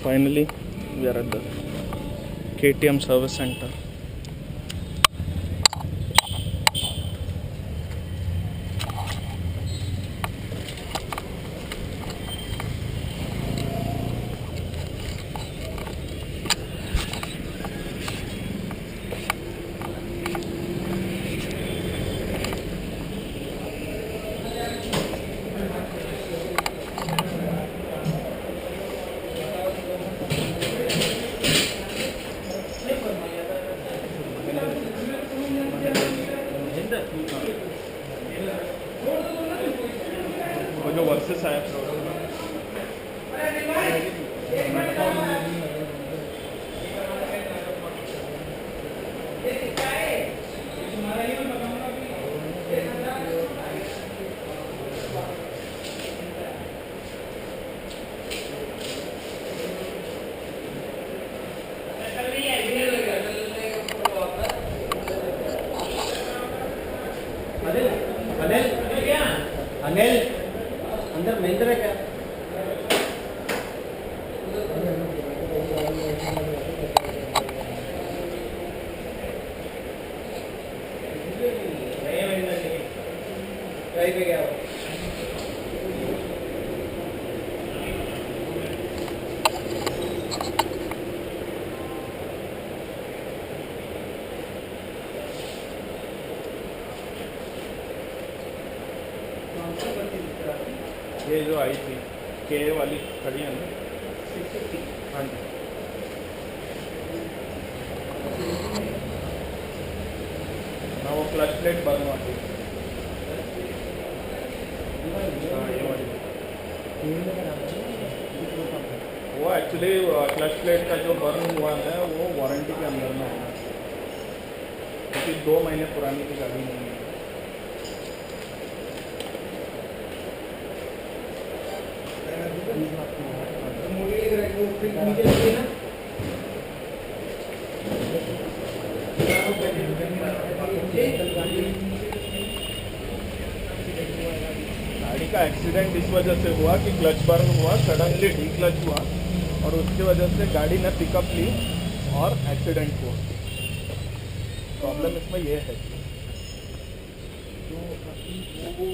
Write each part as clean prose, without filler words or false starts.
Finally, we are at the KTM service center. वो जो versus आया अनिल अंदर महेंद्र है क्या? पे गया ये जो आई थी के वाली खड़ी है ना। हाँ जी, हाँ वो क्लच प्लेट बर्न आती है। हाँ ये वाली वो एक्चुअली क्लच प्लेट का जो बर्न हुआ है वो वारंटी के अंदर में है, क्योंकि 2 महीने पुरानी की गाड़ी नहीं है। गाड़ी का एक्सीडेंट इस वजह से हुआ कि क्लच बर्न हुआ, सडनली डी क्लच हुआ और उसकी वजह से गाड़ी ने पिकअप ली और एक्सीडेंट हुआ। प्रॉब्लम इसमें ये है। तो वो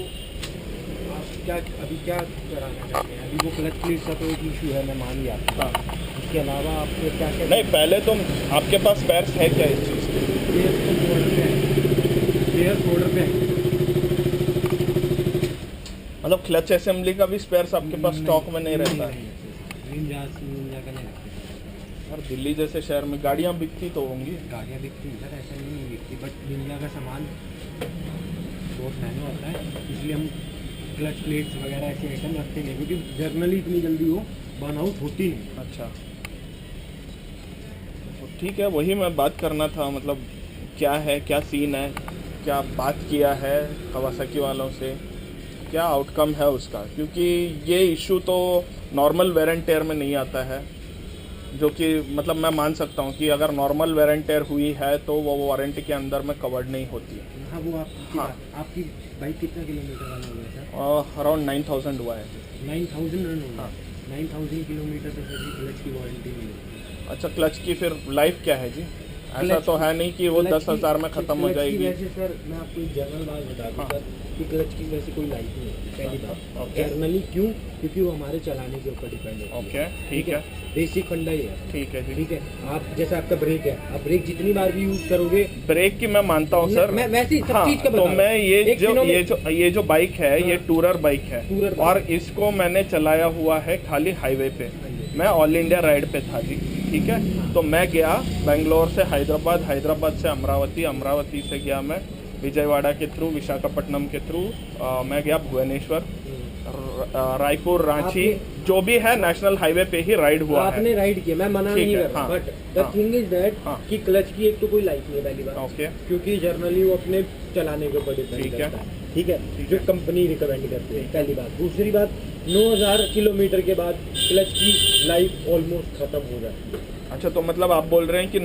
आप क्या अभी क्या कराना चाहते हैं? अभी वो क्लच प्लेट का तो एक इशू है, मैं मान लिया। हाँ, उसके अलावा आपको क्या क्या नहीं पहले तो आपके पास स्पेयर्स है क्या इस चीज़ के? स्पेयर्स ऑर्डर पे है। मतलब क्लच असेंबली का भी स्पेयर्स आपके पास स्टॉक में नहीं रहता है? यार दिल्ली जैसे शहर में गाड़ियाँ बिकती तो होंगी। गाड़ियाँ बिकती हैं सर, ऐसा नहीं बिकती, बट दुनिया का सामान बहुत महंगा होता है, इसलिए हम क्लच प्लेट्स वगैरह ऐसे आइटम रखते नहीं, क्योंकि जर्नली इतनी जल्दी वो बर्न आउट होती नहीं। अच्छा, तो ठीक है, वही मैं बात करना था। मतलब क्या है, क्या सीन है, क्या बात किया है कवासाकी वालों से, क्या आउटकम है उसका, क्योंकि ये इशू तो नॉर्मल वेर एंड टेयर में नहीं आता है। जो कि मतलब मैं मान सकता हूँ कि अगर नॉर्मल वेर एंड टेयर हुई है तो वो वारंटी के अंदर में कवर्ड नहीं होती है। हाँ, वो आपकी बाइक कितना किलोमीटर रन हो गया सर? अराउंड 9000 हुआ है। 9000 रन हो गया? हाँ। 9000 किलोमीटर पे सर क्लच की वारंटी नहीं होती। अच्छा, क्लच की फिर लाइफ क्या है जी? ऐसा तो है नहीं कि वो 10,000 में ख़त्म हो जाएगी। वैसे सर मैं आपको एक जनरल बात बता दूँ सर कि क्लच की वैसे कोई लाइफ नहीं होती, पहली बात। जर्नली क्यों? क्योंकि वो हमारे चलाने के ऊपर डिपेंड होता है। ओके, ठीक है, बेसिक फंडा ही है। ठीक है जी, ठीक है। आप जैसे आपका ब्रेक है, आप ब्रेक जितनी बार भी यूज करोगे, ब्रेक की मैं मानता हूँ सर। मैं वैसे सब हाँ, चीज का तो मैं ये जो बाइक है, हाँ, ये टूरर बाइक है, और इसको मैंने चलाया हुआ है खाली हाईवे पे। मैं ऑल इंडिया राइड पे था जी, ठीक है। तो मैं गया बेंगलोर से हैदराबाद, हैदराबाद से अमरावती, अमरावती से गया मैं विजयवाड़ा के थ्रू, विशाखापट्टनम के थ्रू मैं गया भुवनेश्वर, रायपुर, रांची, जो भी है नेशनल हाईवे पे ही राइड हुआ है। आपने राइड किया, मैं मना नहीं कर रहा, but the thing is that कि क्लच की एक तो कोई लाइफ नहीं है पहली बात। ओके, क्योंकि जर्नली वो अपने चलाने के ऊपर डिपेंड करता है। ठीक है, जो कंपनी रिकमेंड करती है, पहली बात। दूसरी बात, 9000 किलोमीटर के बाद क्लच की लाइफ ऑलमोस्ट खत्म हो जाती है। अच्छा, तो मतलब आप बोल रहे हैं कि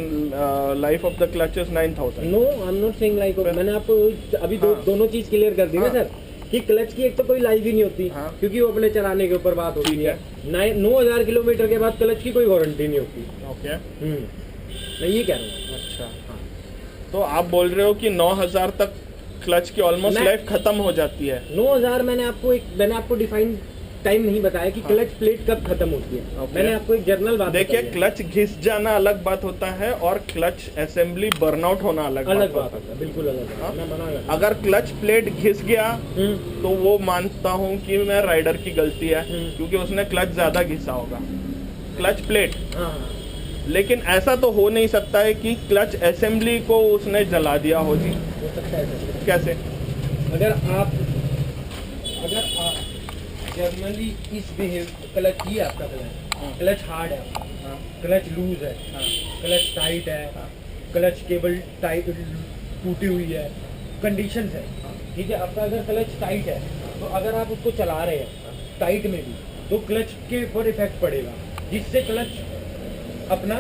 life of the clutch is 9000? No, I am not saying life of. मैंने आपको अभी दोनों चीज क्लियर कर दी ना सर कि क्लच की एक तो कोई लाइफ ही नहीं होती, हाँ। क्योंकि वो अपने चलाने के ऊपर बात होती ठीक है। 9,000 किलोमीटर के बाद क्लच की कोई वारंटी नहीं होती। ओके, मैं ये कह रहा हूँ। अच्छा। तो आप बोल रहे हो कि 9,000 तक क्लच की ऑलमोस्ट मैं- लाइफ खत्म हो जाती है। 9,000 मैंने आपको डिफाइन टाइम नहीं बताया कि हाँ। क्लच प्लेट कब खत्म होती है। ओके। मैंने आपको एक जनरल बात देखिए, बताई है। क्लच घिस जाना अलग बात होता है और क्लच असेंबली बर्नआउट होना अलग अलग बात बात होता है, बिल्कुल अलग हाँ। है। मैं मना करता है। अगर क्लच प्लेट घिस गया हूँ। तो वो मानता हूँ कि मैं राइडर की गलती है, क्योंकि उसने क्लच ज्यादा घिसा होगा, क्लच प्लेट। हाँ हाँ। लेकिन ऐसा तो हो नहीं सकता है कि क्लच असेंबली को उसने जला दिया हो जी। हो सकता है ऐसा। कैसे? अगर आप जनरली इस बिहेव क्लच ही है आपका, क्लच हार्ड है आपका, क्लच लूज है, क्लच टाइट है, क्लच केबल टाइट टूटी हुई है, कंडीशंस है, ठीक है। आपका अगर क्लच टाइट है तो अगर आप उसको चला रहे हैं टाइट में भी तो क्लच के ऊपर इफेक्ट पड़ेगा, जिससे क्लच अपना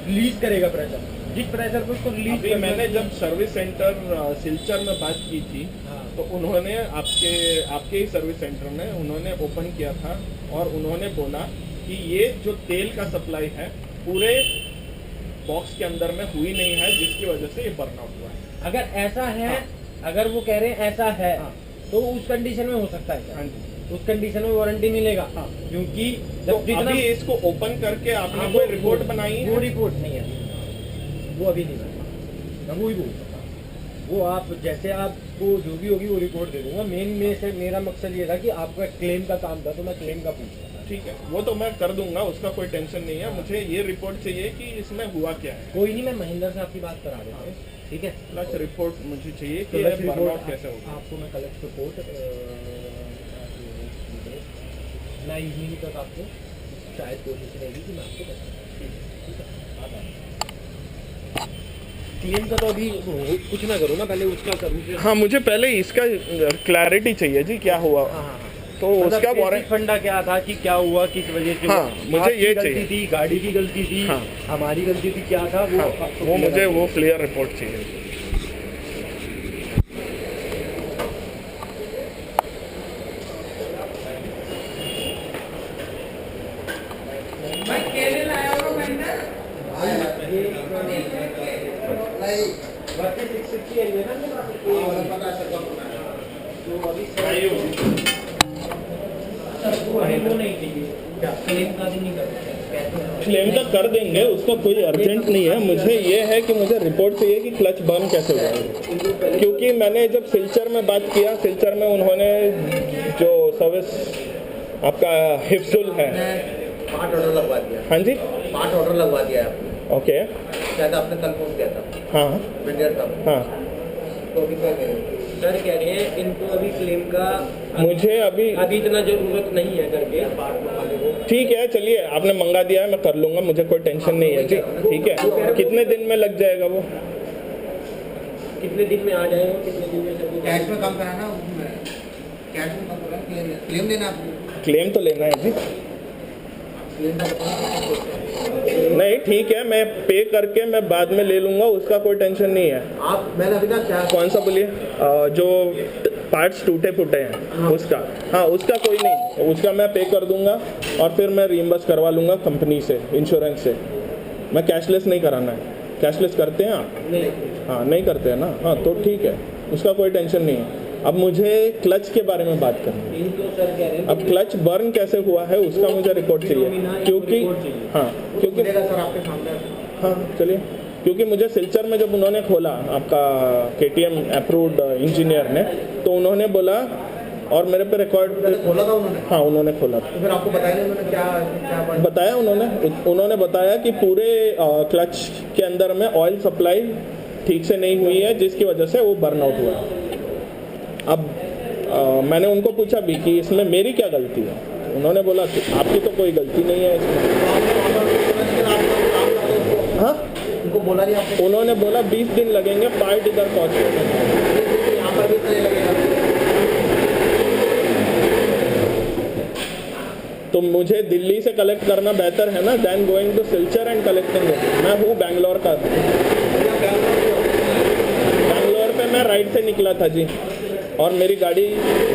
रिलीज करेगा प्रेशर, जिस प्रेशर को उसको रिलीज अभी मैंने जब सर्विस सेंटर सिलचर में बात की थी, हाँ। तो उन्होंने आपके ही सर्विस सेंटर में उन्होंने ओपन किया था और उन्होंने बोला कि ये जो तेल का सप्लाई है पूरे बॉक्स के अंदर में हुई नहीं है, जिसकी वजह से ये बर्नआउट हुआ है। अगर ऐसा है, हाँ। अगर वो कह रहे हैं ऐसा है, हाँ। तो उस कंडीशन में हो सकता है हाँ क्या? जी। उस कंडीशन में वारंटी मिलेगा, हाँ। क्योंकि तो जब जितना अभी इसको ओपन करके आपने हाँ, कोई वो- रिपोर्ट वो- बनाई वो है? रिपोर्ट नहीं है, वो अभी नहीं बना। मैं वही बोल सकता हूँ। वो आप जैसे आपको जो भी होगी वो रिपोर्ट दे दूंगा। मेन में से मेरा मकसद ये था कि आपका क्लेम का काम था, तो मैं क्लेम का पूछ रहा था। ठीक है, वो तो मैं कर दूंगा, उसका कोई टेंशन नहीं है। मुझे ये रिपोर्ट चाहिए कि इसमें हुआ क्या है। कोई नहीं, मैं महेंद्र से आपकी बात करा देता हूँ, ठीक है। क्लच रिपोर्ट मुझे चाहिए कि क्लच ये बर्नआउट रिपोर्ट कैसे होगा। आपको मैं क्लच रिपोर्ट मैं इवनिंग तक आपको शायद कोशिश रहेगी कि मैं आपको बता दूं। ठीक है, आप आइए। क्लेम का तो अभी कुछ ना करो ना, पहले उसका करूँ। हाँ, मुझे पहले इसका क्लैरिटी चाहिए जी, क्या हुआ। हाँ हाँ। तो उसका वारंट फंडा क्या था कि क्या हुआ, किस वजह से हाँ, हुआ? मुझे आपकी ये गलती चाहिए। थी, गाड़ी की गलती थी, हाँ। हमारी गलती थी, क्या था वो? हाँ, आपको वो clear मुझे है। वो क्लियर रिपोर्ट चाहिए। बाकी 660 है ये ना मेरे पास? तो अभी वो नहीं चाहिए क्या? क्लेम का भी नहीं कर सकते? क्लेम का कर देंगे, उसका कोई अर्जेंट नहीं है। मुझे ये है कि मुझे रिपोर्ट चाहिए कि क्लच बर्न कैसे हुआ, क्योंकि मैंने जब सिलचर में बात किया, सिलचर में उन्होंने जो सर्विस आपका हिफ्जुल है। पार्ट ऑर्डर लगवा दिया। हाँ जी, पार्ट ऑर्डर लगवा दिया है आपने, ओके। शायद आपने कल फोन किया था हाँ विंटर का। हाँ, तो अभी क्या कह रहे हैं? सर कह रहे हैं इनको अभी क्लेम का मुझे अभी अभी इतना जरूरत नहीं है करके पार्ट वाले को। ठीक है, चलिए, आपने मंगा दिया है, मैं कर लूँगा, मुझे कोई टेंशन नहीं है जी। ठीक है, कितने दिन में लग जाएगा वो? कितने दिन में आ जाएगा, कितने दिन में सब कैश में काम कराना, कैश में काम कराना, क्लेम देना आपको। क्लेम तो लेना है जी। क्लेम का नहीं, ठीक है, मैं पे करके मैं बाद में ले लूँगा, उसका कोई टेंशन नहीं है। आप मैंने अभी तक क्या कौन सा बोलिए? जो पार्ट्स टूटे फूटे हैं उसका, हाँ, उसका कोई नहीं, उसका मैं पे कर दूंगा और फिर मैं रीइंबर्स करवा लूँगा कंपनी से, इंश्योरेंस से। मैं कैशलेस नहीं कराना है। कैशलेस करते हैं आप? नहीं। हाँ, नहीं करते हैं ना? हाँ, तो ठीक है, उसका कोई टेंशन नहीं है। अब मुझे क्लच के बारे में बात करनी है। इनको सर कह रहे हैं अब क्लच बर्न कैसे हुआ है उसका मुझे रिपोर्ट चाहिए, क्योंकि हाँ, क्योंकि मिलेगा सर आपके सामने। हाँ, चलिए, क्योंकि मुझे सिलचर में जब उन्होंने खोला, आपका KTM अप्रूव्ड इंजीनियर ने, तो उन्होंने बोला और मेरे पे रिकॉर्ड खोला था उन्होंने? हाँ, उन्होंने खोला था। तो फिर आपको बताया नहीं उन्होंने क्या क्या बताया उन्होंने बताया कि पूरे क्लच के अंदर में ऑयल सप्लाई ठीक से नहीं हुई है, जिसकी वजह से वो बर्न आउट हुआ। अब मैंने उनको पूछा भी कि इसमें मेरी क्या गलती है। उन्होंने बोला कि आपकी तो कोई गलती नहीं है इसमें। हाँ, उनको बोला नहीं आपने? उन्होंने बोला 20 दिन लगेंगे पार्ट इधर पहुँचने में। यहाँ पर भी इतना ही लगेगा। तो मुझे दिल्ली से कलेक्ट करना बेहतर है ना, then going to Silchar and collecting it. मैं हूँ बैंगलोर का, बैंगलोर पे मैं राइड से निकला था जी। और मेरी गाड़ी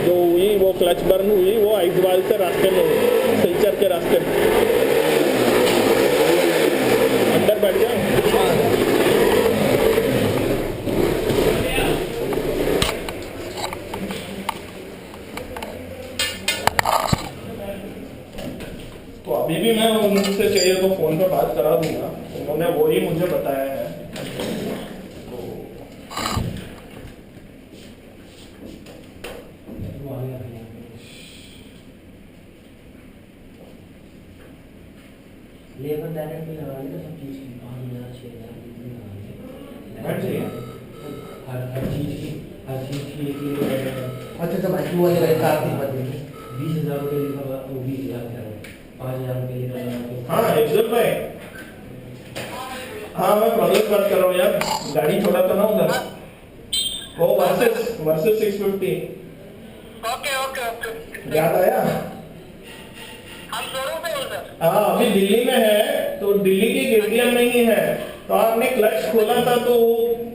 जो हुई वो क्लच बर्न हुई वो आइजवाल से रास्ते में हुई, सिलचर के रास्ते में। अंदर बैठ जाए। तो अभी भी मैं उनसे चाहिए तो फोन पे बात करा दूंगा, उन्होंने वो ही मुझे बताया है। लेबर डायरेक्ट भी लगा लेते सब चीज़ की 5,000 6,000 जितनी लगा लेते हर चीज़ की अच्छा अच्छा भाई वो वाले रहता आती बदले 20,000 रुपये लिखा हुआ वो 20,000 का 5,000 रुपये लिखा हुआ। हाँ एक्चुअल भाई, हाँ मैं प्रोजेक्ट बात कर रहा हूँ यार, गाड़ी छोड़ा तो ना उधर वो वर्सेस 650। ओके ओके ओके याद आया? हम शोरूम पे हो सर। हाँ अभी दिल्ली में है, तो दिल्ली की केटीएम नहीं है, तो आपने क्लच खोला था तो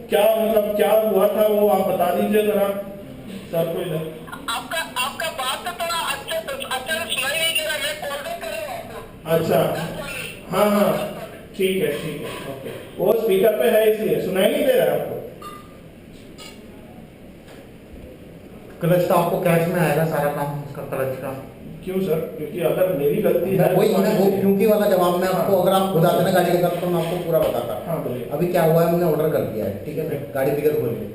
क्या मतलब क्या हुआ था वो आप बता दीजिए जरा सर को इधर। आपका बात तो थोड़ा अच्छे से सुनाई नहीं दे रहा, मैं कॉल बैक कर रहा हूँ। अच्छा हाँ हाँ ठीक है ओके, वो स्पीकर पे है इसलिए सुनाई नहीं दे रहा है आपको। क्लच तो आपको कैश में आएगा सारा काम उसका क्लच का। क्यों सर? क्योंकि अगर मेरी गलती है वही तो मैं वो क्योंकि वाला जवाब मैं आपको अगर आप खुद आते ना गाड़ी लेकर तो मैं आपको पूरा बताता। हाँ बोलिए। अभी क्या हुआ है मैंने ऑर्डर कर दिया है, ठीक है गाड़ी बिगड़ खोली,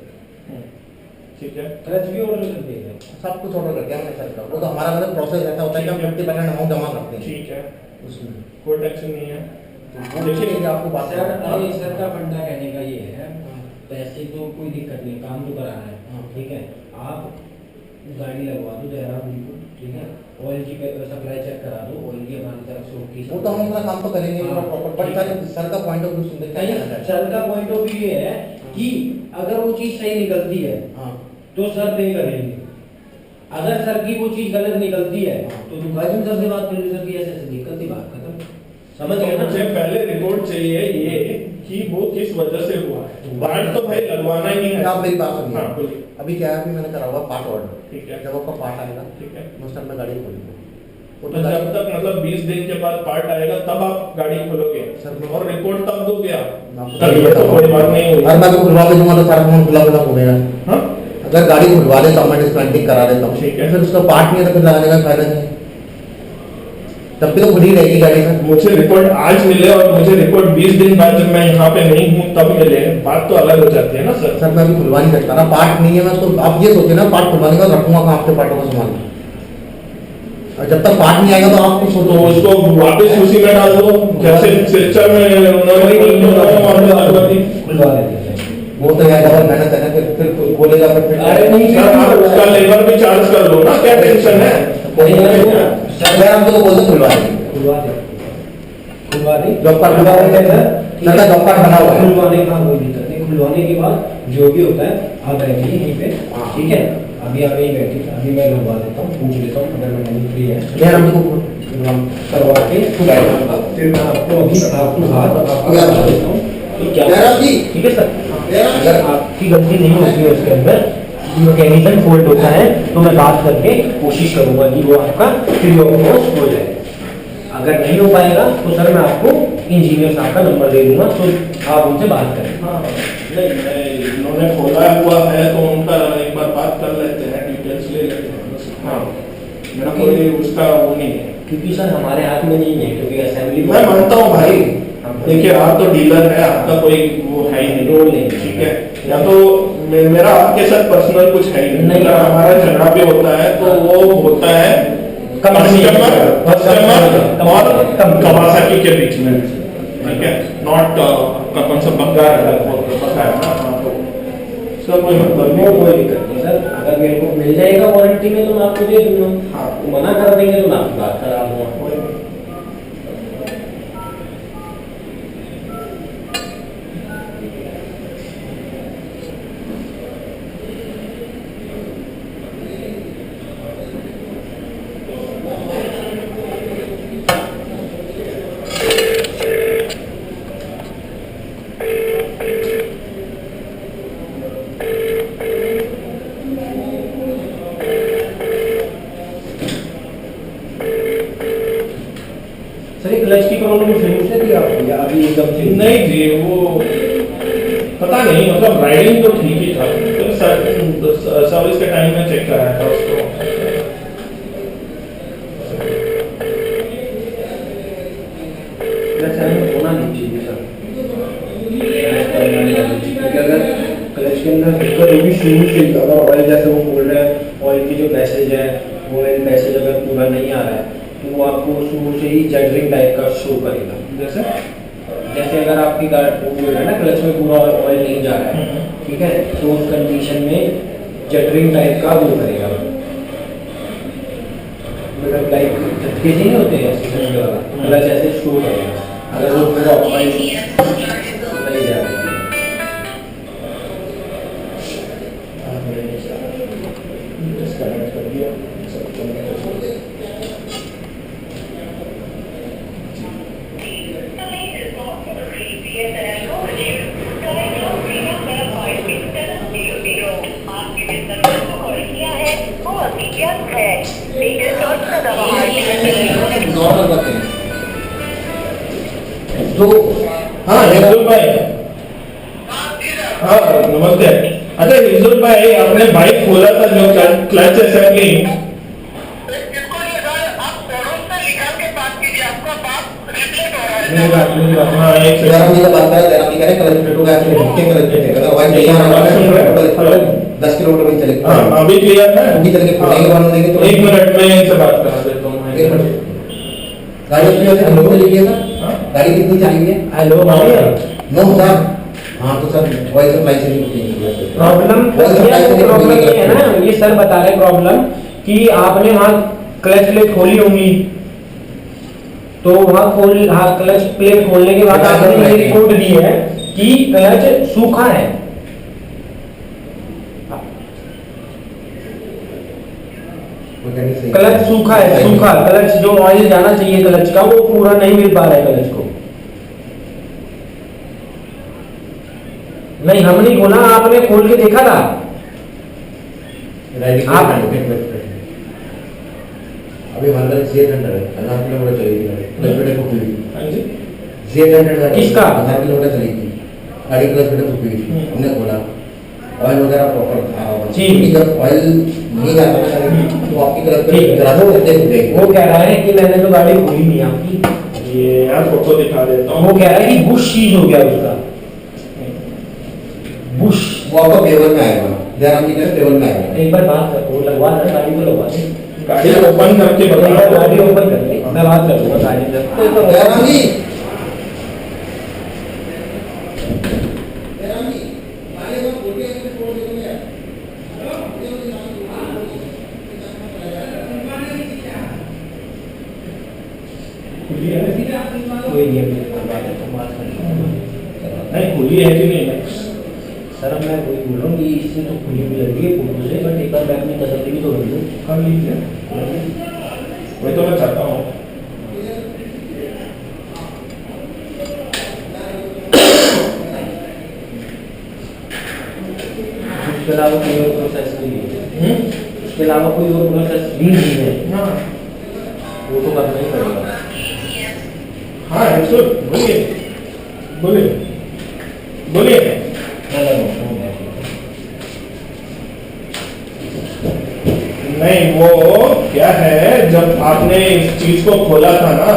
ठीक है क्लच भी ऑर्डर कर दिया सब कुछ ऑर्डर कर दिया मैंने सर का। वो तो हमारा मतलब प्रोसेस ऐसा होता है कि हम 50% अमाउंट जमा करते हैं ठीक है, उसमें। कोई टेंशन नहीं है। वो देखिए आपको बात सर अरे सर का फंडा कहने का ये है पैसे तो कोई दिक्कत नहीं, काम तो कराना है ठीक है। आप गाड़ी लगवा दो जयराम बिल्कुल ठीक है, ऑयल की सप्लाई चेक करा दो, ऑयल की हमारी तरफ से ओके। वो तो हम अपना काम तो करेंगे हाँ, प्रॉपर, बट सर का पॉइंट ऑफ व्यू सुनते नहीं सर का पॉइंट ऑफ व्यू ये है कि अगर वो चीज सही निकलती है हाँ तो सर पे करेंगे, अगर सर की वो चीज गलत निकलती है तो दुकान सर से बात करेंगे, सर की ऐसे दिक्कत ही बात खत्म। समझ गए ना? मुझे पहले रिपोर्ट चाहिए ये कि वो किस वजह से हुआ है, पार्ट तो भाई लगवाना ही है। आप मेरी बात सुनिए। हाँ बोलिए। अभी क्या है, अभी मैंने करा हुआ पार्ट ऑर्डर, ठीक है जब आपका पार्ट आएगा ठीक है, मैं उस टाइम में गाड़ी खोलूंगा। तो जब तक मतलब 20 दिन के बाद पार्ट आएगा तब आप गाड़ी खोलोगे सर, और रिपोर्ट तब दोगे आप? आपको तब ये तो कोई बात नहीं होगी। अगर मैं तो खुलवा के दूंगा तो सारा फोन खुला खुला होगा। हाँ अगर गाड़ी खुलवा देता हूँ मैं डिस्पेंटिंग करा देता हूँ ठीक है। फिर उसका पार्ट नहीं है तो फिर लगाने का फायदा नहीं है, तब भी तो खुली रहेगी गाड़ी में। मुझे रिपोर्ट आज मिले और मुझे रिपोर्ट 20 दिन बाद जब मैं यहाँ पे नहीं हूँ तब मिले, बात तो अलग हो जाती है ना सर। सर मैं अभी खुलवा नहीं सकता ना, पार्ट नहीं है। मैं उसको आप ये सोचे ना पार्ट खुलवाने का रखूंगा कहाँ आपके पार्टों को संभाल, और जब तक पार्ट नहीं आएगा तो आप कुछ तो उसको वापस उसी में डाल दो जैसे सिलचर में खुलवा देते हैं। वो तो यार डबल मेहनत है ना, फिर कोई बोलेगा फिर अरे नहीं सर आप उसका लेबर भी चार्ज कर लो ना, क्या टेंशन है? सर हमको तो बोलते खुलवा देंगे, खुलवा दे जॉब कार्ड खुलवा देंगे सर, सर का जॉब कार्ड बना हुआ है। खुलवाने का कोई दिक्कत नहीं, खुलवाने के बाद जो भी होता है आप बैठिए यहीं पे ठीक है। अभी आप यहीं बैठिए, अभी मैं लगवा देता हूँ, पूछ लेता हूँ अगर मैं फ्री है यार हमको करवा के फिर मैं आपको अभी आपको हाथ आपको बता देता हूँ कि क्या जयराम जी, ठीक है सर। जयराम जी। अगर आपकी गलती नहीं होती है उसके अंदर मैकेनिकल फॉल्ट होता है तो मैं बात करके कोशिश करूंगा कि वो आपका फ्री ऑफ कॉस्ट हो जाए। अगर नहीं हो पाएगा तो सर मैं आपको इंजीनियर साहब का नंबर दे दूंगा, तो आप उनसे बात करें। हाँ नहीं इन्होंने खोला हुआ है तो उनका एक बार बात कर लेते हैं, डिटेल्स ले लेते हैं बस। हाँ मेरा कोई उसका वो नहीं है, क्योंकि सर हमारे हाथ में नहीं है, क्योंकि असेंबली मैं मानता हूँ भाई। देखिए आप तो डीलर है, आपका कोई वो है ही नहीं, रोल नहीं ठीक है। या तो मेरा आपके साथ पर्सनल कुछ है ही नहीं, हमारा झगड़ा भी होता है तो वो होता है कस्टमर और कवासाकी के बीच में, ठीक है। नॉट कौन सा बंगाल है ना, सर कोई मतलब नहीं, कोई दिक्कत नहीं सर। अगर मेरे को मिल जाएगा वारंटी में तो मैं आपको दे दूंगा। हाँ मना कर देंगे तो मैं आपकी बात करा दूंगा। एकदम से? नहीं जी, वो पता नहीं, मतलब राइडिंग तो ठीक ही था, तो सर्विस के टाइम में चेक कराया था उसको। होना नहीं चाहिए सर, अगर क्लच के अंदर दिक्कत होगी शुरू से ही, अगर ऑयल जैसे वो बोल रहे हैं ऑयल की जो पैसेज है वो ऑयल पैसेज अगर पूरा नहीं आ रहा है तो वो आपको शुरू से ही जटरिंग टाइप का शो करेगा। जैसे अगर आपकी गाड़ी वो बोल रहा है ना क्लच में पूरा ऑयल नहीं जा रहा है, ठीक है, तो उस कंडीशन में जटरिंग टाइप का वो करेगा, मतलब लाइक झटके नहीं होते हैं ऐसे वाला, क्लच ऐसे शो करेगा अगर वो पूरा ऑयल नहीं जा रहा है। नॉर्मल बातें जो हाँ हिंदुल भाई, हाँ नमस्ते। अच्छा हिंदुल भाई, आपने बाइक खोला था जो क्लच असेंबली, हाँ एक जयराम जी का बात करें, जयराम जी कह रहे क्लच प्लेटों का एक्चुअली हिटके क्लच प्लेट है, अगर वाइट देखा 10 किलोमीटर में चले, हाँ अभी क्लियर है, अभी चल के खोलेंगे बंद देंगे तो 1 मिनट में इनसे बात करा देता हूँ। 1 मिनट। गाड़ी कितनी चली है सर? गाड़ी कितनी चली है? हेलो भैया, नो सर, हाँ तो सर ऑयल सप्लाई से नहीं होती है प्रॉब्लम प्रॉब्लम ये है ना, ये सर बता रहे प्रॉब्लम कि आपने वहाँ क्लच प्लेट खोली होंगी, तो वहाँ हाँ क्लच प्लेट खोलने के बाद आपने ये रिपोर्ट दी है कि क्लच सूखा है। क्लच सूखा है, सूखा क्लच, जो ऑयल जाना चाहिए क्लच का वो पूरा नहीं मिल पा रहा है क्लच को। नहीं हम नहीं खोला, आपने खोल के देखा था? अभी हमारे पास Z100 है, 1000 किलोमीटर चली थी गाड़ी, क्लच प्लेट को खुली। हाँ जी, Z100 गाड़ी किसका? 1000 किलोमीटर चली थी गाड़ी, क्लच प्लेट को खुली, हमने खोला, ऑयल वगैरह प्रॉपर था। जी। जब ऑयल नहीं जाता तो आपकी क्लच ठीक प्लेट है। जरा सा देखेंगे। वो कह रहा है कि मैंने तो गाड़ी खोली नहीं आपकी, ये यार फोटो दिखा देता हूँ। वो कह रहा है कि बुश चीज हो गया उसका, बुश। वो आपका पेवर में आएगा, जयराम जी कह रहे पेवर में आएगा। एक बार बात कर, वो लगवा दे गाड़ी को, लगवा दे गाड़ी ओपन करके एक बार बता गाड़ी ओपन कर ले, मैं बात करूंगा गाड़ी से। जयराम जी, खुली है कोई नहीं है, बात है तो बात कर लूंगा। नहीं, खुली है कि नहीं? सर मैं वही बोल रहा हूँ कि इससे तो खुली भी लग रही है फोटो से, बट एक बार बैग में तसल्ली भी तो कर लूँ। कर लीजिए, वही तो मैं चाहता हूँ। उसके अलावा कोई और प्रोसेस नहीं है, उसके अलावा कोई और प्रोसेस भी नहीं है, हाँ वो तो करना ही पड़ेगा। हाँ हिंदुल, बोलिए बोलिए बोलिए। नहीं वो क्या है, जब आपने इस चीज को खोला था ना,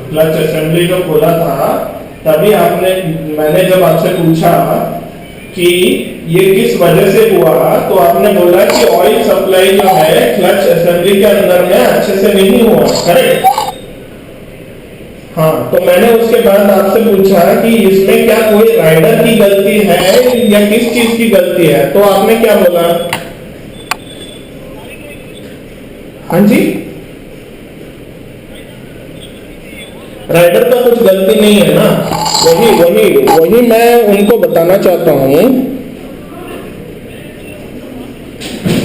क्लच असेंबली जो खोला था, तभी मैंने जब आपसे पूछा कि ये किस वजह से हुआ, तो आपने बोला कि ऑयल सप्लाई जो है क्लच असेंबली के अंदर में अच्छे से नहीं हुआ, करेक्ट? हाँ, तो मैंने उसके बाद आपसे पूछा कि इसमें क्या कोई राइडर की गलती है या किस चीज की गलती है, तो आपने क्या बोला? हाँ जी, राइडर का कुछ गलती नहीं है ना, वही मैं उनको बताना चाहता हूँ।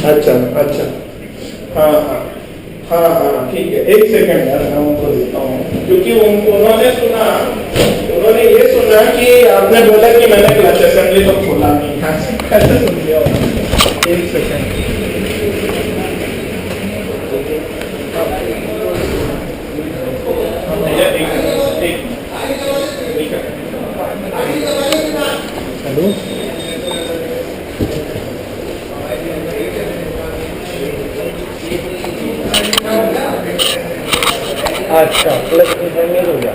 अच्छा अच्छा, हाँ हाँ हाँ हाँ ठीक है, 1 सेकंड यार मैं उनको देता हूँ, क्योंकि उन्होंने ये सुना कि आपने बोला कि मैंने क्लच असेंबली तो खोला नहीं, कैसे सुन लिया? 1 सेकंड, भैया एक चालू। अच्छा क्लच डिसएंगेज हो गया।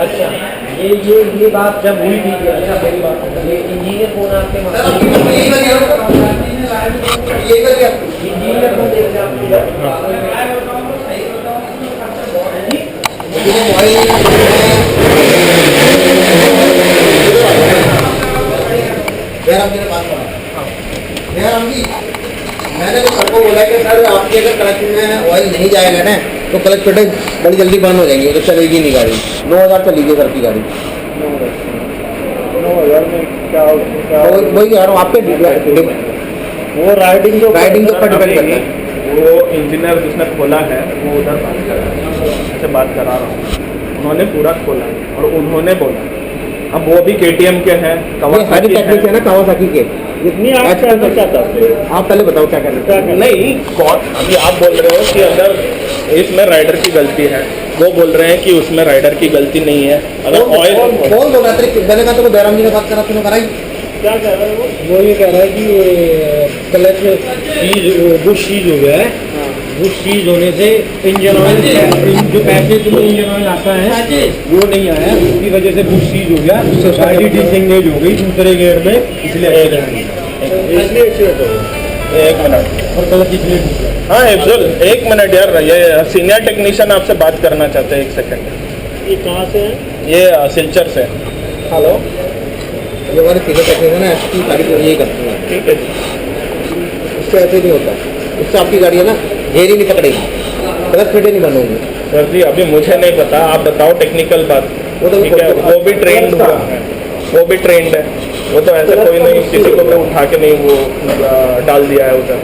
अच्छा ये बात जब हुई थी कि अच्छा मेरी बात ये इंजीनियर कौन है आपके इंजीनियर को देख मैंने तो सबको बोला कि सर आपके अगर क्लच में ऑयल नहीं जाएगा ना तो क्लच पेटे बड़ी जल्दी बंद हो जाएंगी, तो चलेगी नहीं गाड़ी। 9000 चलेगी सर की गाड़ी। 9000 में क्या वही कह रहा हूँ आपके वो राइडिंग के ऊपर डिपेंड करता है। वो इंजीनियर जिसने खोला है वो उधर बात कर रहा है, से बात करा रहा हूँ। उन्होंने पूरा खोला और उन्होंने बोला अब वो भी KTM के हैं, सारी टेक्निक है ना कावासाकी के। इतनी आप कहना चाहते हैं, आप पहले बताओ क्या कहना नहीं कौन अभी आप बोल रहे हो कि अगर इसमें राइडर की गलती है, वो बोल रहे हैं कि उसमें राइडर की गलती नहीं है। अगर ऑयल कौन बोल रहा था? मैंने कहा तो बैराम जी ने बात करा, तूने कराई क्या कह रहे हो? वो ये कह रहा है कि क्लच सीज बुश सीज हो गया है। बुश सीज होने से इंजन ऑयल जो पैसे तुम्हें इंजन ऑयल आता है वो नहीं आया, उसकी वजह से बुश सीज हो गया, गाड़ी डिसएंगेज हो गई दूसरे गियर में, इसलिए एक मिनट और क्लच इसलिए हाँ एक मिनट यार, ये सीनियर टेक्नीशियन आपसे बात करना चाहते हैं, 1 सेकंड। ये कहाँ से है? ये सिलचर से। हेलो जो हमारे सीधे टेक्नीशियन है इसकी गाड़ी को यही करती है। ठीक है जी। इससे ऐसे नहीं होता, इससे आपकी गाड़ी है ना घेरी नहीं पकड़ेगी, क्लच पेटे नहीं बंद होंगी। सर जी अभी मुझे नहीं पता, आप बताओ टेक्निकल बात। वो तो ठीक है, वो भी ट्रेंड हुआ है, वो भी ट्रेंड है, वो तो ऐसे कोई नहीं किसी को भी उठा के नहीं वो डाल दिया है उधर।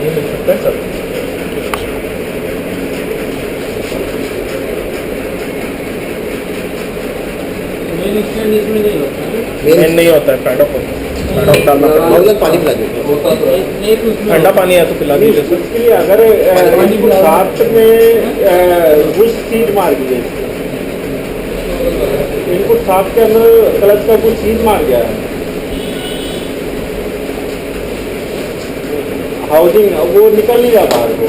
ये मिल सकता है सर? इसमें नहीं होता मेन नहीं होता है, पैड ऑफ होता है, पैड ऑफ डालना पड़ता है। पानी पिला दो। ठंडा पानी है तो पिला दीजिए सर। इसके लिए अगर इनपुट 7 में बुश सीज मार दिए, इनपुट 7 के अंदर क्लच का बुश सीज मार गया है, हाउसिंग वो निकल नहीं जाता बाहर को।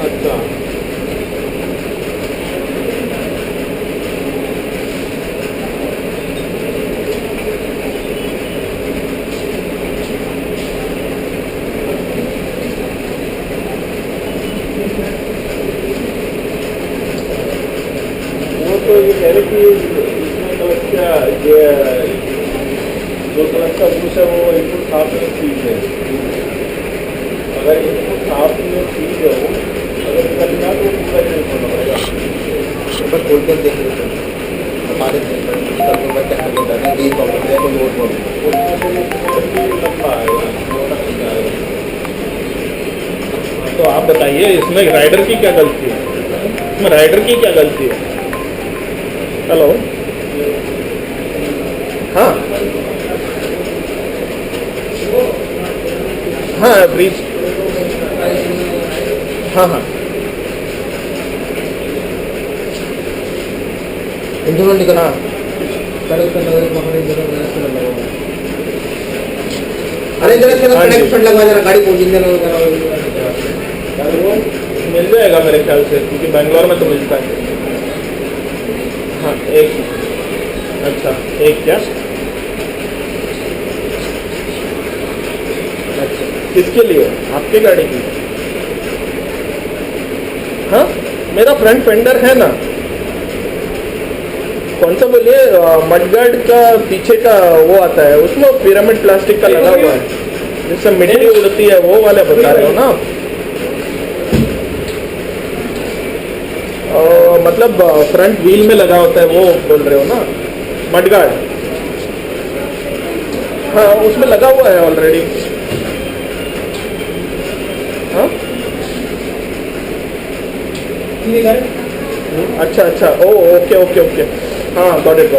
अच्छा तो ये कह रहे कि इसमें क्लच का जो क्लच का बूस है वो इनपुट 7 में सीज है। अगर इनपुट 7 में सीज है वो अगर करना तो पूरा चेंज होना पड़ेगा। बस खोल के देख लेते हैं, बता देते हैं क्या होता है, यही प्रॉब्लम है कोई और प्रॉब्लम। तो आप बताइए इसमें राइडर की क्या गलती है? इसमें राइडर की क्या गलती है? हेलो हाँ हाँ ब्रीज हाँ हाँ इंजन निकला पहले उसका लगा। अरे जरा कनेक्शन लगवा जरा गाड़ी को इंजन वो मिल जाएगा मेरे ख्याल से, क्योंकि बैंगलोर में तो मिलता है। हाँ एक अच्छा एक क्या अच्छा किसके लिए? आपकी गाड़ी की? हाँ मेरा फ्रंट फेंडर है ना, कौन सा बोलिए, मडगार्ड का पीछे का वो आता है, उसमें पिरामिड प्लास्टिक का लगा हुआ है जिससे मिट्टी उड़ती है, वो वाले बता रहे हो ना? मतलब फ्रंट व्हील में लगा होता है वो बोल रहे हो ना, मडगार्ड? हाँ उसमें लगा हुआ है ऑलरेडी। अच्छा अच्छा, ओ ओके ओके ओके, हाँ गॉट इट,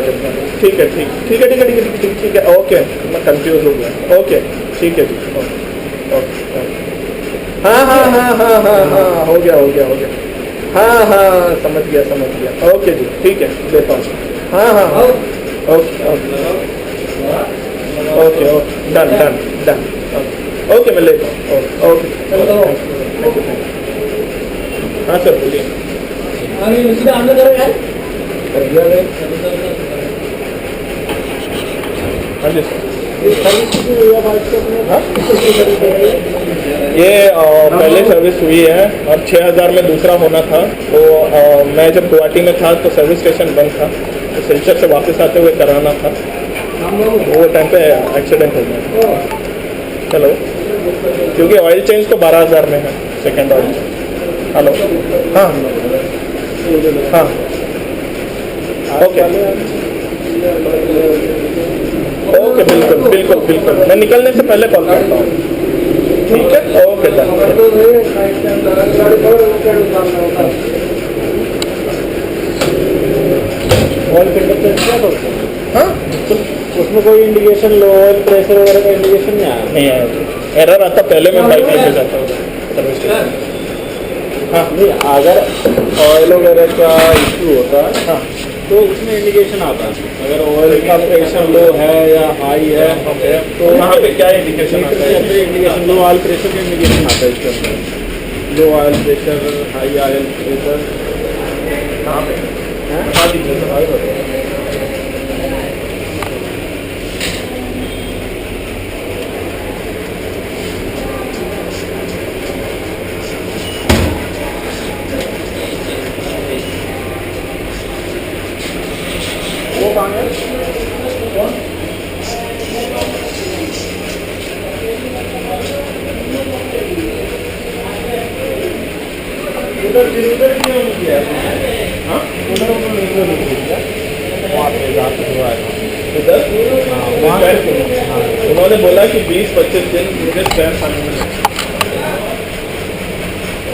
ठीक है ओके, मैं कंफ्यूज हो गया, ओके ठीक है जी, ओके, हाँ हो गया, हाँ समझ गया, ओके जी ठीक है, देता हूँ, हाँ ओके डन, ओके मैं लेता हूँ, ओके हाँ सर बोलिए। हाँ जी ये पहले सर्विस हुई है और 6000 में दूसरा होना था, तो मैं जब गुवाहाटी में था तो सर्विस स्टेशन बंद था, तो सिलचर से वापस आते हुए कराना था, वो टाइम पे एक्सीडेंट हो गया। चलो क्योंकि ऑयल चेंज तो 12000 में है, सेकेंड ऑयल चेंज। हेलो, हाँ ओके ओके, बिल्कुल मैं निकलने से पहले कॉल करता हूँ, ठीक है, ओके डन। ऑयल फिल्टर क्या बोलते हैं? हाँ उसमें कोई इंडिकेशन, लो ऑयल प्रेशर वगैरह का इंडिकेशन नहीं आया? नहीं आया, एरर आता पहले मैं बाइक लेके जाता हूँ सर्विस स्टेशन। हाँ नहीं, अगर ऑयल वगैरह का इश्यू होता है हाँ तो उसमें इंडिकेशन आता है, अगर ऑयल का प्रेशर लो है या हाई है ओके, तो वहाँ पे क्या इंडिकेशन आता है? इंडिकेशन लो ऑयल प्रेशर का इंडिकेशन आता है इसके अंदर, low oil pressure, high oil pressure. कहाँ पे बता दीजिए सर, आगे बताइए। वो कहाँ है? कौन? उधर क्यों नहीं किया? हाँ उधर नहीं किया, वहाँ पे जहाँ पे हुआ है उधर वहाँ पे। उन्होंने बोला कि 20-25 दिन मुझे स्पेयर खाने में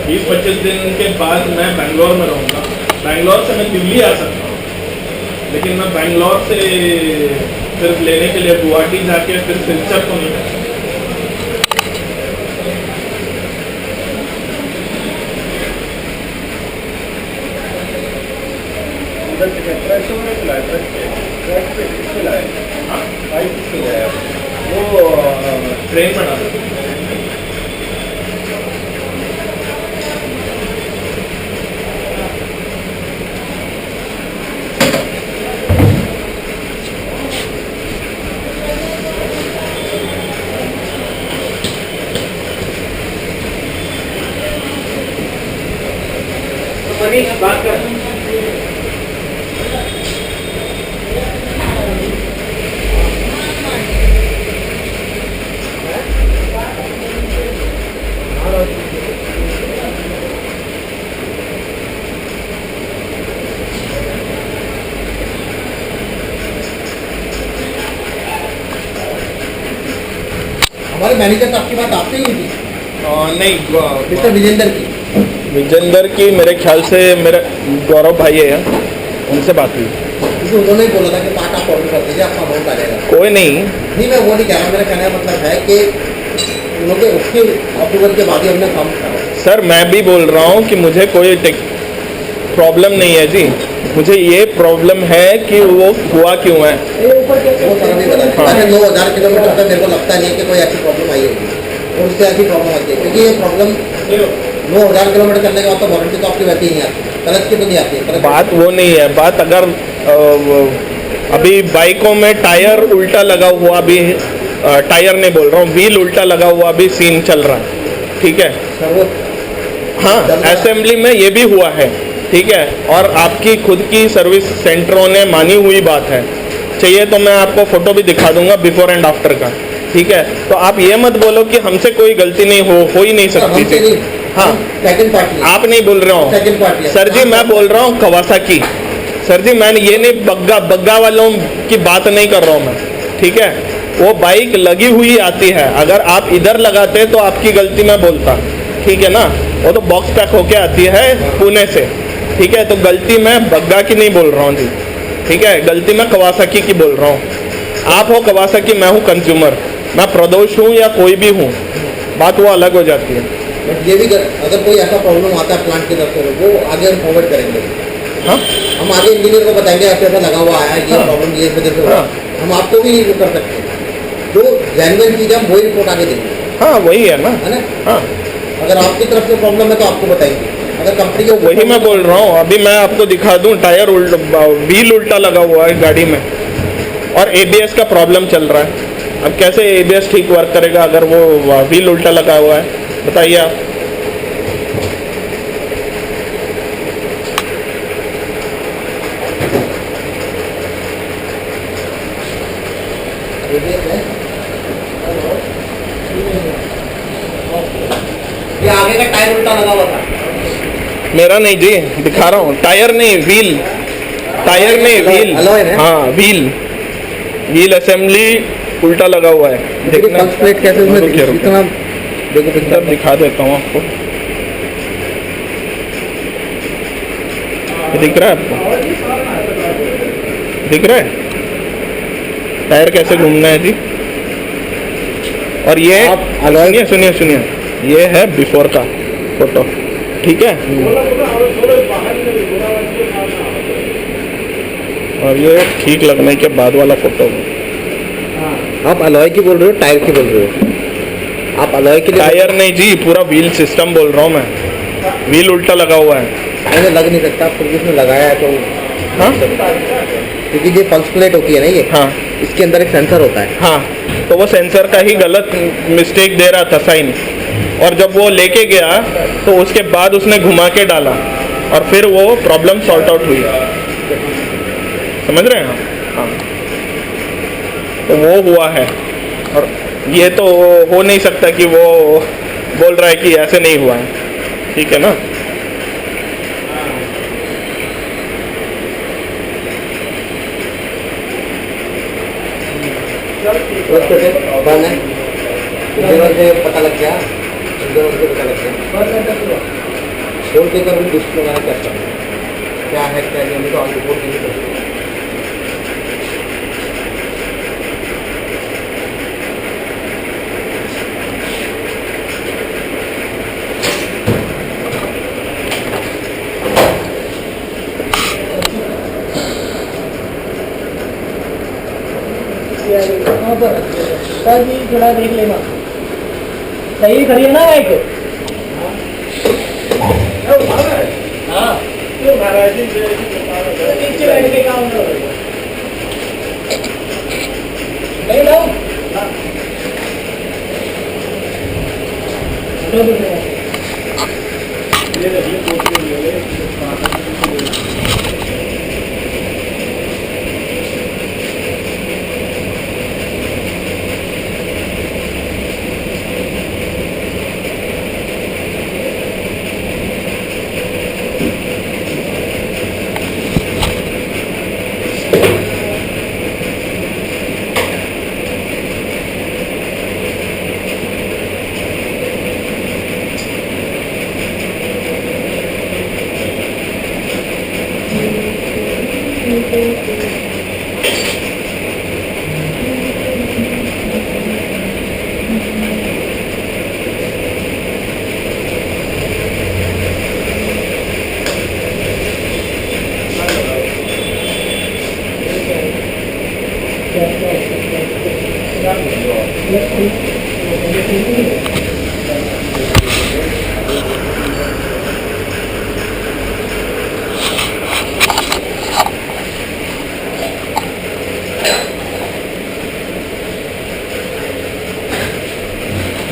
20-25 दिन के बाद मैं बैंगलोर में रहूँगा। बैंगलोर से मैं दिल्ली आ सकता हूँ, लेकिन मैं बैंगलोर से सिर्फ लेने के लिए गुवाहाटी जाके फिर सिलचर तो नहीं कर सकता। उधर ट्रैक्टर में चलाया, ट्रैक पे किससे लाया? हाँ बाइक किससे लाया? वो ट्रेन में डाला। बात करते हैं। हमारे मैनेजर से आपकी बात आपसे ही हुई थी, नहीं मिस्टर विजेंदर की। विजेंदर की मेरे ख्याल से मेरे गौरव भाई है, उनसे बात हुई। क्योंकि उन्होंने ही बोला था कि पार्ट आप ऑर्डर कर दीजिए, आपका अमाउंट आ जाएगा। कोई नहीं, मैं वो नहीं कह रहा, मेरा कहने का मतलब है कि उन्होंने उसके अप्रूवल के बाद ही हमने काम करा। सर मैं भी बोल रहा हूँ कि मुझे कोई प्रॉब्लम नहीं है जी, मुझे ये प्रॉब्लम है कि वो हुआ क्यों है। वो सर भी बता, मैंने 9000 किलोमीटर तक मेरे को लगता नहीं है कि कोई ऐसी प्रॉब्लम आई होगी, और उससे ऐसी प्रॉब्लम आती है, क्योंकि ये प्रॉब्लम 9000 किलोमीटर करने के बाद तो वारंटी तो आपकी वैसे ही नहीं आती, कलच की तो नहीं आती है। बात वो नहीं है, बात अगर अभी बाइकों में टायर उल्टा लगा हुआ भी, टायर नहीं बोल रहा हूँ, व्हील उल्टा लगा हुआ भी सीन चल रहा है, ठीक है। सर वो हाँ असेंबली में ये भी हुआ है, ठीक है, और आपकी खुद की सर्विस सेंटरों ने मानी हुई बात है। चाहिए तो मैं आपको फोटो भी दिखा दूंगा बिफोर एंड आफ्टर का, ठीक है। तो आप ये मत बोलो कि हमसे कोई गलती नहीं हो ही नहीं सकती थी। हाँ सेकंड पार्टी, आप नहीं बोल रहे हो सेकंड पार्टी सर जी, मैं बोल रहा हूँ कवासाकी। सर जी मैं ये नहीं बग्गा वालों की बात नहीं कर रहा हूँ मैं, ठीक है। वो बाइक लगी हुई आती है, अगर आप इधर लगाते तो आपकी गलती मैं बोलता, ठीक है ना। वो तो बॉक्स पैक होके आती है पुणे से, ठीक है, तो गलती मैं बग्गा की नहीं बोल रहा हूँ जी, ठीक है, गलती मैं कवासाकी की बोल रहा हूँ। आप हो कवासाकी, मैं हूँ कंज्यूमर, मैं प्रदोष हूँ या कोई भी हूँ, बात वो अलग हो जाती है। बट ये भी अगर कोई ऐसा प्रॉब्लम आता है प्लांट की तरफ से, वो आगे हम फॉरवर्ड करेंगे। हाँ, हम आगे इंजीनियर को बताएंगे ऐसे ऐसा लगा हुआ है, ये प्रॉब्लम ये इस वजह से हुआ। हम आपको भी वो कर सकते हैं, जो जेन्युइन चीज़ है हम वही रिपोर्ट आगे देंगे, हाँ वही है ना। है ना। हाँ, अगर आपकी तरफ से प्रॉब्लम है तो आपको बताएंगे, अगर कंपनी के वही मैं बोल रहा हूँ। अभी मैं आपको दिखा दूँ, टायर व्हील उल्टा लगा हुआ है गाड़ी में और ABS का प्रॉब्लम चल रहा है। अब कैसे ABS ठीक वर्क करेगा अगर वो व्हील उल्टा लगा हुआ है, बताइए आप। ये आगे का टायर उल्टा लगा हुआ था। मेरा नहीं जी, दिखा रहा हूँ, टायर नहीं व्हील, टायर नहीं व्हील, alloy है? हाँ व्हील असेंबली उल्टा लगा हुआ है। देखना फर्स्ट प्लेट कैसे उसमें रुकिए, रुकिए। इतना देखो इधर पिक्चर दिखा देता हूँ आपको, ये दिख रहा है आपको, दिख रहा है टायर कैसे घूमना है जी। और ये सुनिए सुनिए सुनिए, ये है बिफोर का फोटो, ठीक है, और ये ठीक लगने के बाद वाला फोटो। आप अलॉय की बोल रहे हो, टायर की बोल रहे हो? आप अलॉय के लिए टायर नहीं जी, पूरा व्हील सिस्टम बोल रहा हूँ मैं, व्हील उल्टा लगा हुआ है। टायर लग नहीं सकता, फिर उसमें लगाया है तो, हाँ क्योंकि ये पल्स प्लेट होती है ना, ये हाँ इसके अंदर एक सेंसर होता है। हाँ, तो वो सेंसर का ही गलत मिस्टेक दे रहा था साइन, और जब वो लेके गया तो उसके बाद उसने घुमा के डाला और फिर वो प्रॉब्लम सॉर्ट आउट हुई। समझ रहे हैं आप? हाँ, तो वो हुआ है, और ये तो हो नहीं सकता कि वो बोल रहा है कि ऐसे नहीं हुआ है, ठीक है ना। बन है, इंजन से पता लग गया, इंजन से पता लग गया, फोन पे कर डिस्प्ले वगैरह कैसा है, क्या है क्या नहीं, तो आप रिपोर्ट नहीं कर सकते। थोड़ा देख लेना, सही खड़ी है ना बाइक? हाँ, नीचे बैठ के काम करो, नहीं लाओ।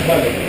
Vale.